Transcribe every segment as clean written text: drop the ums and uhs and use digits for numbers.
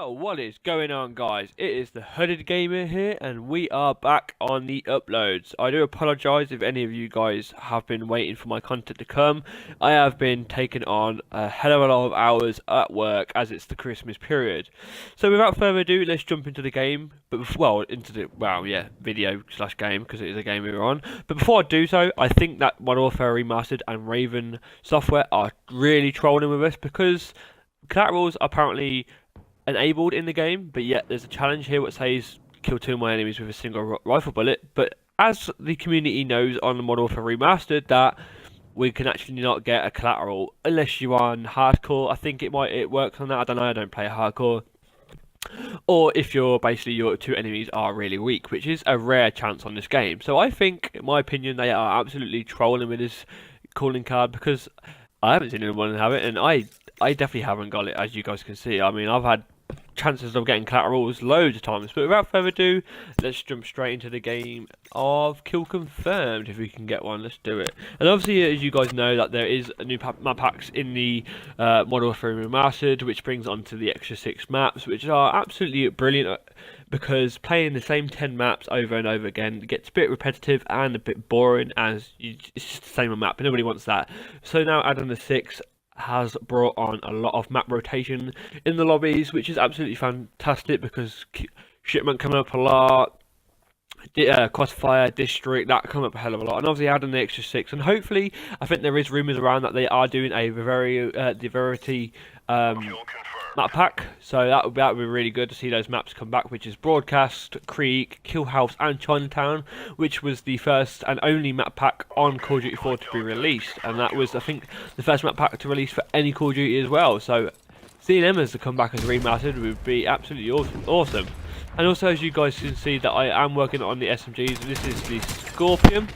Yo, what is going on, guys? It is the Hooded Gamer here, and we are back on the uploads. I do apologise if any of you guys have been waiting for my content to come. I have been taking on a hell of a lot of hours at work as it's the Christmas period. So without further ado, let's jump into the game. Video slash game, because it is a game we were on. But before I do so, I think that Modern Warfare Remastered and Raven Software are really trolling with us, because collaterals are apparently enabled in the game, but yet there's a challenge here which says kill 2 of my enemies with a single rifle bullet. But as the community knows on the Modern Warfare Remastered, that we can actually not get a collateral unless you're on hardcore. I think it works on that. I don't know. I don't play hardcore. Or if your 2 enemies are really weak, which is a rare chance on this game. So I think, in my opinion, they are absolutely trolling with this calling card, because I haven't seen anyone have it, and I definitely haven't got it, as you guys can see. I mean, I've had chances of getting collaterals loads of times, but without further ado, let's jump straight into the game of Kill Confirmed. If we can get one, let's do it. And obviously, as you guys know, that there is a new map packs in the Modern Warfare Remastered, which brings on to the extra 6 maps, which are absolutely brilliant, because playing the same 10 maps over and over again gets a bit repetitive and a bit boring, as it's just the same map, and nobody wants that. So now adding the 6 has brought on a lot of map rotation in the lobbies, which is absolutely fantastic, because shipment coming up a lot, crossfire, district, that come up a hell of a lot, and obviously adding the extra 6, and hopefully, I think there is rumours around that they are doing a Verity map pack, so that would be really good to see those maps come back, which is Broadcast, Creek, Kill House and Chinatown, which was the first and only map pack on Call of Duty 4 to be released, and that was, I think, the first map pack to release for any Call of Duty as well. So seeing them as to come back as remastered would be absolutely awesome. And also, as you guys can see, that I am working on the SMGs. This is the Scorpion,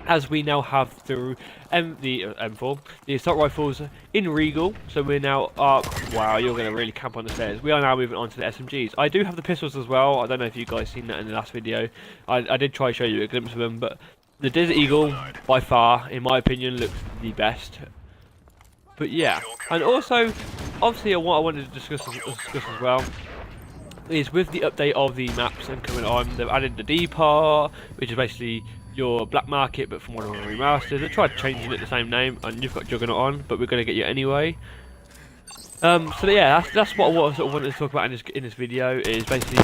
as we now have the M4, the assault rifles in Regal. So we're now wow, you're going to really camp on the stairs. We are now moving on to the SMGs. I do have the pistols as well. I don't know if you guys seen that in the last video. I did try to show you a glimpse of them, but the Desert Eagle, by far, in my opinion, looks the best. But yeah, and also, obviously, what I wanted to discuss as well is with the update of the maps and coming on, they've added the Depot, which is basically your black market but from Modern Warfare Remastered. They tried changing it the same name, and you've got Juggernaut on, but we're going to get you anyway. So yeah, that's what I sort of wanted to talk about in this video, is basically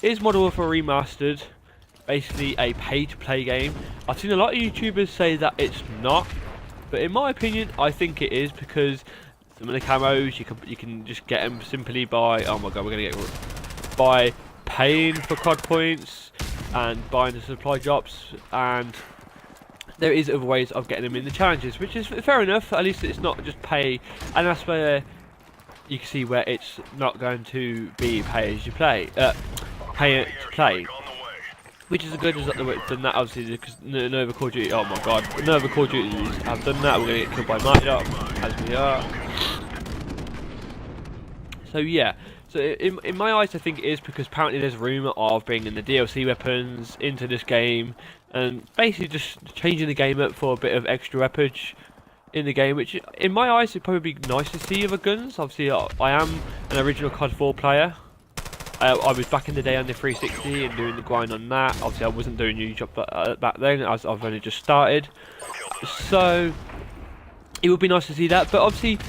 is Modern Warfare Remastered basically a pay-to-play game? I've seen a lot of YouTubers say that it's not, but in my opinion, I think it is, because some of the camos you can just get them simply by, oh my god, we're gonna get, by paying for COD points and buying the supply drops, and there is other ways of getting them in the challenges, which is fair enough. At least it's not just pay, and that's where you can see where it's not going to be pay as you play, pay to play, which is a good result that we've done that, obviously, because no other Call of Duty, oh my god, no other Call of Duty have done that. We're going to get killed by Martyr, as we are. So yeah, so in my eyes, I think it is, because apparently there's a rumour of bringing the DLC weapons into this game, and basically just changing the game up for a bit of extra weaponage in the game, which in my eyes would probably be nice to see other guns. Obviously, I am an original COD 4 player. I was back in the day on the 360 and doing the grind on that. Obviously, I wasn't doing YouTube back then, as I've only just started. So it would be nice to see that, but obviously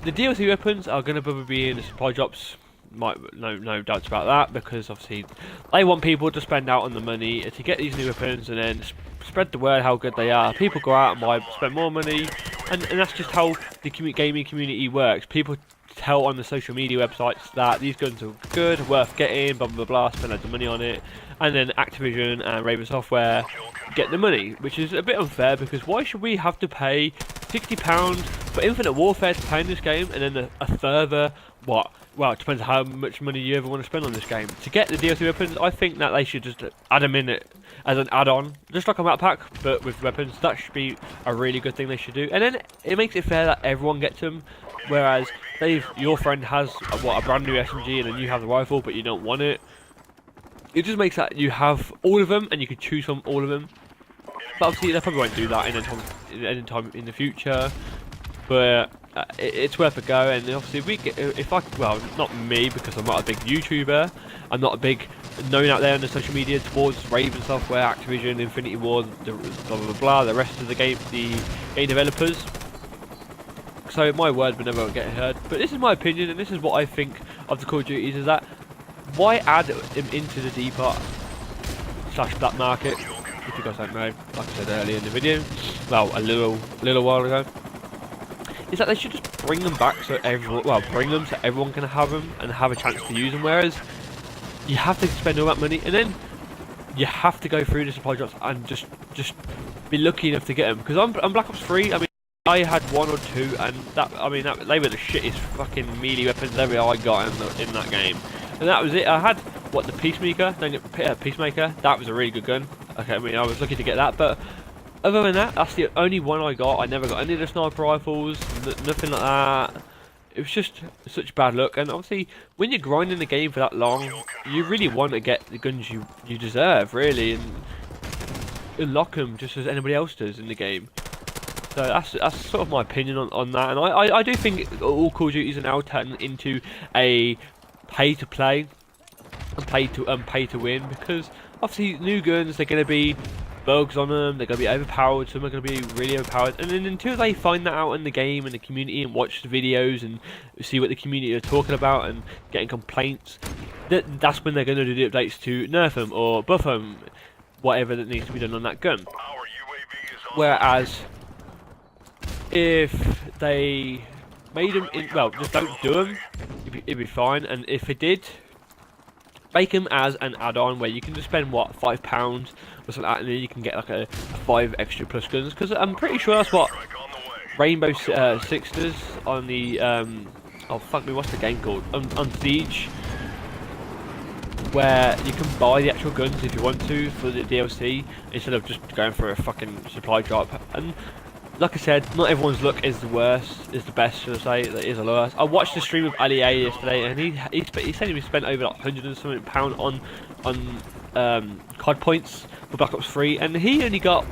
the DLC weapons are going to probably be in the supply drops. No doubts about that, because obviously they want people to spend out on the money to get these new weapons, and then spread the word how good they are. People go out and spend more money, and that's just how the gaming community works. People tell on the social media websites that these guns are good, worth getting, blah blah blah, spend loads of money on it, and then Activision and Raven Software get the money, which is a bit unfair, because why should we have to pay £60 for Infinite Warfare to play in this game, and then a further, what? Well, it depends how much money you ever want to spend on this game. To get the DLC weapons, I think that they should just add them in it as an add-on, just like a map pack, but with weapons. That should be a really good thing they should do. And then it makes it fair that everyone gets them, whereas if your friend has a brand new SMG and then you have the rifle but you don't want it, it just makes that you have all of them and you can choose from all of them. But obviously they probably won't do that any time in the future. But it's worth a go. And obviously, well, not me because I'm not a big YouTuber, I'm not a big known out there on the social media towards Raven Software, Activision, Infinity Ward, blah blah blah, the rest of the game developers. So my word will never get heard. But this is my opinion, and this is what I think of the Call of Duties. Is that why add him into the deep part / black market? If you guys don't know, like I said earlier in the video, well, a little while ago, is that they should just bring them back so everyone can have them and have a chance to use them. Whereas you have to spend all that money and then you have to go through the supply drops and just be lucky enough to get them. Because on Black Ops 3, I mean, I had 1 or 2, and they were the shittest fucking melee weapons ever I got in that game. And that was it. I had the Peacemaker. Peacemaker. That was a really good gun. Okay, I mean, I was lucky to get that, but other than that, that's the only one I got. I never got any of the sniper rifles, nothing like that. It was just such bad luck. And obviously, when you're grinding the game for that long, you really want to get the guns you deserve, really, and unlock them just as anybody else does in the game. So that's sort of my opinion on that. And I do think all Call of Duties are now turning into a pay to play and pay to win, because obviously new guns, they're going to be bugs on them, they're going to be overpowered, some are going to be really overpowered, and then until they find that out in the game and the community and watch the videos and see what the community are talking about and getting complaints, that's when they're going to do the updates to nerf them or buff them, whatever that needs to be done on that gun. Whereas if they made them just don't do them, it'd be fine. And if they did make them as an add-on where you can just spend what, £5 or something like that, and then you can get like a 5 extra plus guns, because I'm pretty sure that's what Rainbow Six does on the oh fuck me, what's the game called, on Siege, where you can buy the actual guns if you want to for the DLC instead of just going for a fucking supply drop. And like I said, not everyone's luck is the worst, is the best, should I say. That is the worst. I watched the stream of Ali A yesterday, and he said he spent over like £100 and something on COD points for Black Ops 3, and he only got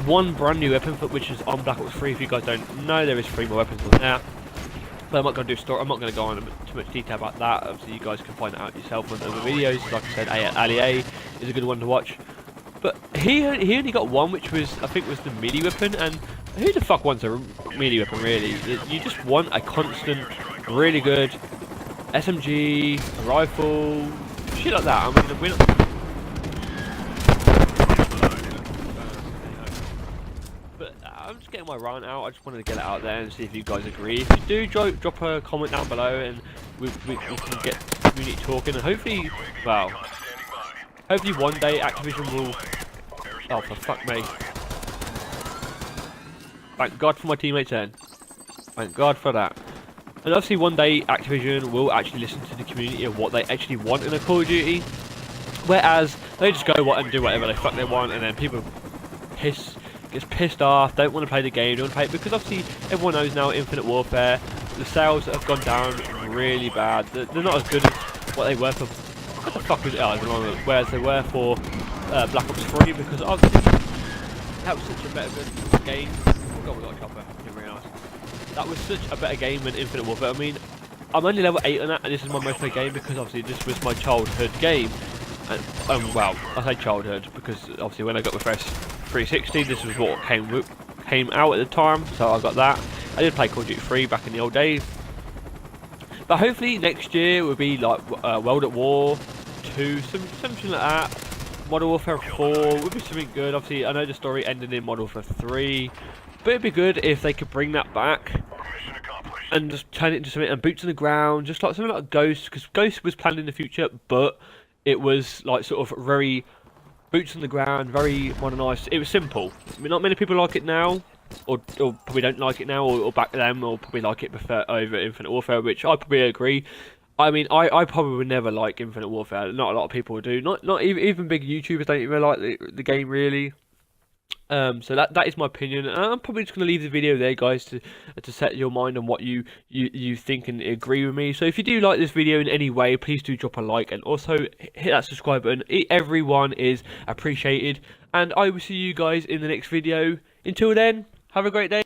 one brand new weapon, which is on Black Ops 3. If you guys don't know, there is 3 more weapons on there. But I'm not going to do I'm not going to go on too much detail about that. Obviously, you guys can find it out yourself on other videos. Like I said, Ali A is a good one to watch. But he only got one, which was, I think, was the melee weapon. And who the fuck wants a melee weapon, really? You just want a constant, really good SMG, a rifle, shit like that. I mean, we're not... But I'm just getting my rant out. I just wanted to get it out there and see if you guys agree. If you do, drop a comment down below, and we can get community talking. And hopefully, well, hopefully one day Activision will... Oh, for fuck me. Thank God for my teammates then. Thank God for that. And obviously one day Activision will actually listen to the community of what they actually want in a Call of Duty. Whereas they just go and do whatever the fuck they want, and then people gets pissed off, don't want to play the game, don't want to play it, because obviously everyone knows now Infinite Warfare, the sales have gone down really bad. They're not as good as what they were for... What the fuck was it? Oh, whereas they were for Black Ops 3, because obviously that was such a better game. Oh god, we got a chopper. I didn't realise. That was such a better game than Infinite Warfare. I mean, I'm only level 8 on that, and this is my most played game because obviously this was my childhood game. And well, I say childhood because obviously when I got my first 360, this was what came out at the time, so I got that. I did play Call of Duty 3 back in the old days. But hopefully next year will be like World at War 2, something like that. Modern Warfare 4 would be something good. Obviously, I know the story ended in Modern Warfare 3, but it'd be good if they could bring that back and just turn it into something, and boots on the ground, just like something like Ghost, because Ghost was planned in the future, but it was like sort of very boots on the ground, very modernised. It was simple. I mean, not many people like it now, or probably don't like it now, or back then, or probably like it over Infinite Warfare, which I probably agree. I mean, I probably would never like Infinite Warfare. Not a lot of people do. Not even big YouTubers don't even like the game really. So that is my opinion. And I'm probably just going to leave the video there, guys, to set your mind on what you think and agree with me. So if you do like this video in any way, please do drop a like, and also hit that subscribe button. Everyone is appreciated. And I will see you guys in the next video. Until then, have a great day.